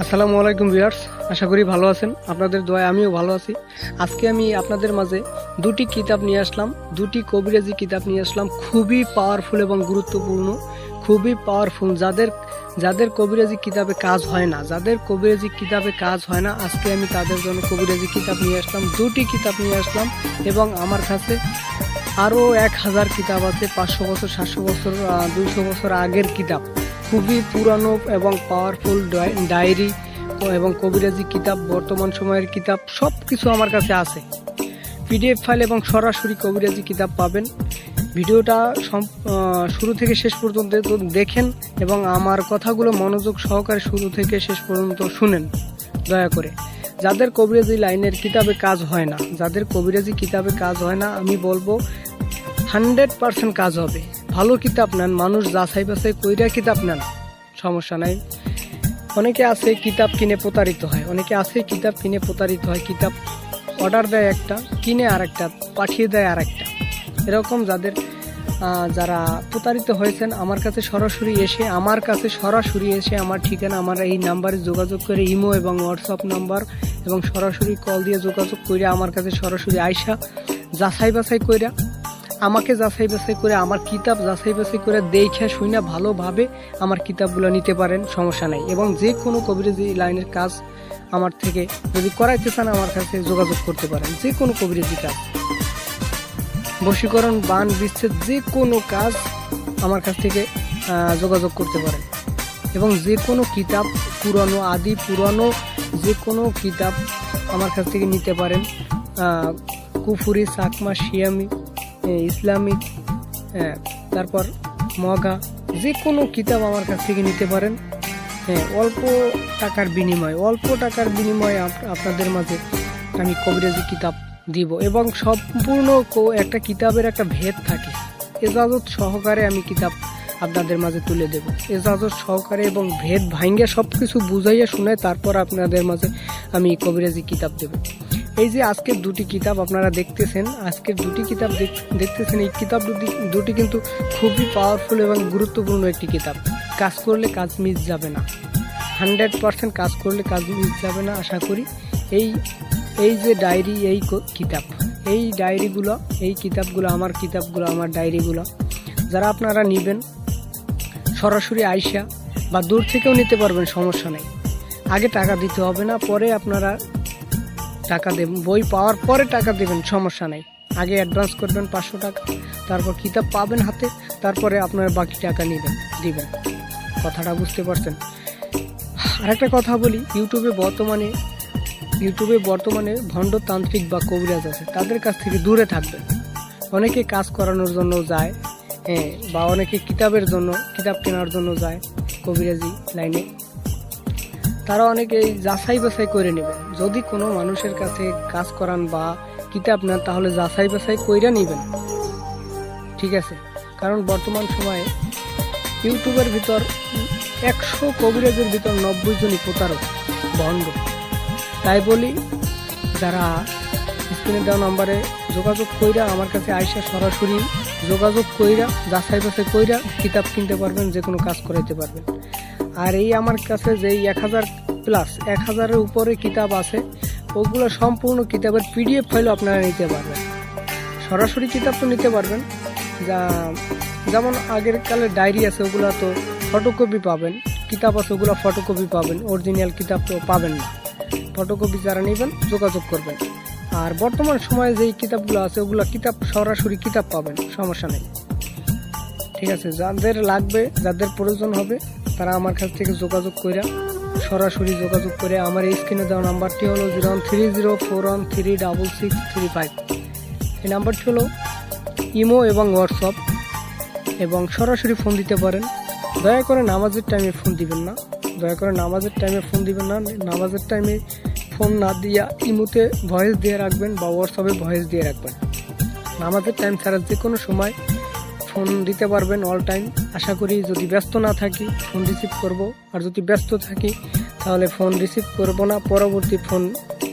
আসসালামু আলাইকুম ভিউয়ার্স, আশা করি ভালো আছেন। আপনাদের দোয়ায় আমিও ভালো আছি। আজকে আমি আপনাদের মাঝে দুটি কিতাব নিয়ে আসলাম, দুটি কবিরাজি কিতাব নিয়ে আসলাম, খুবই পাওয়ারফুল এবং গুরুত্বপূর্ণ, খুবই পাওয়ারফুল। যাদের কবিরাজি কিতাবে কাজ হয় না, আজকে আমি তাদের জন্য কবিরাজি কিতাব নিয়ে আসলাম, দুটি কিতাব নিয়ে আসলাম। এবং আমার কাছে আরও 1000 কিতাব আছে, 500 বছর, 700 বছর, 200 বছর আগের কিতাব, খুবই পুরানো এবং পাওয়ারফুল ডায়েরি এবং কবিরাজি কিতাব, বর্তমান সময়ের কিতাব, সব কিছু আমার কাছে আছে। পিডিএফ ফাইল এবং সরাসরি কবিরাজি কিতাব পাবেন। ভিডিওটা শুরু থেকে শেষ পর্যন্ত দেখেন এবং আমার কথাগুলো মনোযোগ সহকারে শুরু থেকে শেষ পর্যন্ত শুনেন দয়া করে। যাদের কবিরাজি লাইনের কিতাবে কাজ হয় না, আমি বলবো 100% কাজ হবে। ভালো কিতাব নেন, মানুষ যাচাই বাছাই কইরা কিতাব নেন, সমস্যা নাই। অনেকে আছে কিতাব কিনে প্রতারিত হয়, কিতাব অর্ডার দেয় একটা, কিনে আরেকটা, পাঠিয়ে দেয় আরেকটা। এরকম যারা প্রতারিত হয়েছেন আমার কাছে সরাসরি এসে আমার ঠিকানা, আমার এই নাম্বারে যোগাযোগ করে, ইমো এবং হোয়াটসঅ্যাপ নাম্বার এবং সরাসরি কল দিয়ে যোগাযোগ করে আমার কাছে সরাসরি আইসা আমাকে যাচাই বাছাই করে আমার কিতাব যাচাই বাছাই করে দেখে শুনে ভালোভাবে আমার কিতাবগুলো নিতে পারেন, সমস্যা নাই। এবং যে কোনো কবিরাজি লাইনের কাজ আমার থেকে যদি করাইতে চান আমার কাছে যোগাযোগ করতে পারেন। যে কোনো কবিরাজি কাজ, বশীকরণ, বান, বিচ্ছেদ, যে কোনো কাজ আমার কাছ থেকে যোগাযোগ করতে পারেন। এবং যে কোনো কিতাব, পুরানো যে কোনো কিতাব আমার কাছ থেকে নিতে পারেন। কুফুরি, চাকমা, শিয়ামি, ইসলামিক, তারপর মগা, যে কোনো কিতাব আমার কাছ থেকে নিতে পারেন। অল্প টাকার বিনিময়ে আপনাদের মাঝে আমি কবিরাজি কিতাব দিব। এবং সম্পূর্ণ একটা কিতাবের একটা ভেদ থাকে, এজাজত সহকারে আমি কিতাব আপনাদের মাঝে তুলে দেব, এজাজত সহকারে এবং ভেদ ভাঙ্গে সব কিছু বুঝাইয়া শুনে তারপর আপনাদের মাঝে আমি কবিরাজি কিতাব দেব। এই যে আজকের দুটি কিতাব আপনারা দেখতেছেন, এই কিতাব দুটি কিন্তু খুবই পাওয়ারফুল এবং গুরুত্বপূর্ণ একটি কিতাব। কাজ করলে কাজ মিস যাবে না, 100% কাজ করলে কাজ মিস যাবে না আশা করি। এই যে ডায়েরি, এই ডায়েরিগুলো, আমার ডায়েরিগুলো যারা আপনারা নেবেন সরাসরি আইসা বা দূর থেকেও নিতে পারবেন, সমস্যা নেই। আগে টাকা দিতে হবে না, পরে আপনারা টাকা দেবেন, বই পাওয়ার পরে টাকা দেবেন, সমস্যা নেই। আগে অ্যাডভান্স করবেন 500 টাকা, তারপর কিতাব পাবেন হাতে, তারপরে আপনারা বাকি টাকা দিবেন। কথাটা বুঝতে পারছেন? আরেকটা কথা বলি, ইউটিউবে বর্তমানে ভণ্ড তান্ত্রিক বা কবিরাজ আছে, তাদের কাছ থেকে দূরে থাকবেন। অনেকে কাজ করানোর জন্য যায়, বা অনেকে কিতাব কেনার জন্য যায় কবিরাজি লাইনে। তারা অনেকে যাচাই বাছাই করে নেবেন। যদি কোনো মানুষের কাছে কাজ করান বা কিতাব নেন, তাহলে যাচাই বাছাই কইরা নেবেন, ঠিক আছে? কারণ বর্তমান সময়ে ইউটিউবের ভিতর 100 কবিরাজের ভিতর 90 জনই প্রতারক, ভণ্ড। তাই বলি, যারা স্ক্রিনে দেওয়া নাম্বারে যোগাযোগ কইরা আমার কাছে আইসা সরাসরি যোগাযোগ কইরা যাচাই বাছাই কইরা কিতাব কিনতে পারবেন, যে কোনো কাজ করাইতে পারবেন। আর এই আমার কাছে যেই 1000+ উপরে কিতাব আছে, ওগুলো সম্পূর্ণ কিতাবের পিডিএফ ফাইলও আপনারা নিতে পারবেন। সরাসরি কিতাব তো নিতে পারবেন, যেমন আগের কালের ডায়েরি আছে, ওগুলো তো ফটোকপি পাবেন, কিতাব আছে ওগুলো ফটোকপি পাবেন, অরিজিনাল কিতাব তো পাবেন না। ফটোকপি যারা নেবেন যোগাযোগ করবেন। আর বর্তমান সময়ে যেই কিতাবগুলো আছে ওগুলো সরাসরি কিতাব পাবেন, সমস্যা নেই, ঠিক আছে? যাদের লাগবে, যাদের প্রয়োজন হবে, তারা আমার কাছ থেকে সরাসরি যোগাযোগ করে আমার এই স্ক্রিনে দেওয়া নাম্বারটি হলো 0130413665। এই নাম্বারটি হলো ইমো এবং হোয়াটসঅ্যাপ, এবং সরাসরি ফোন দিতে পারেন। দয়া করে নামাজের টাইমে ফোন দিবেন না, নামাজের টাইমে ফোন না দিয়া ইমোতে ভয়েস দিয়ে রাখবেন বা হোয়াটসঅ্যাপে ভয়েস দিয়ে রাখবেন। নামাজের টাইম ছাড়া যে কোনো সময় ফোন দিতে পারবেন, অল টাইম। আশা করি যদি ব্যস্ত না থাকি ফোন রিসিভ করব, আর যদি ব্যস্ত থাকি তাহলে ফোন রিসিভ করব না, পরবর্তী ফোন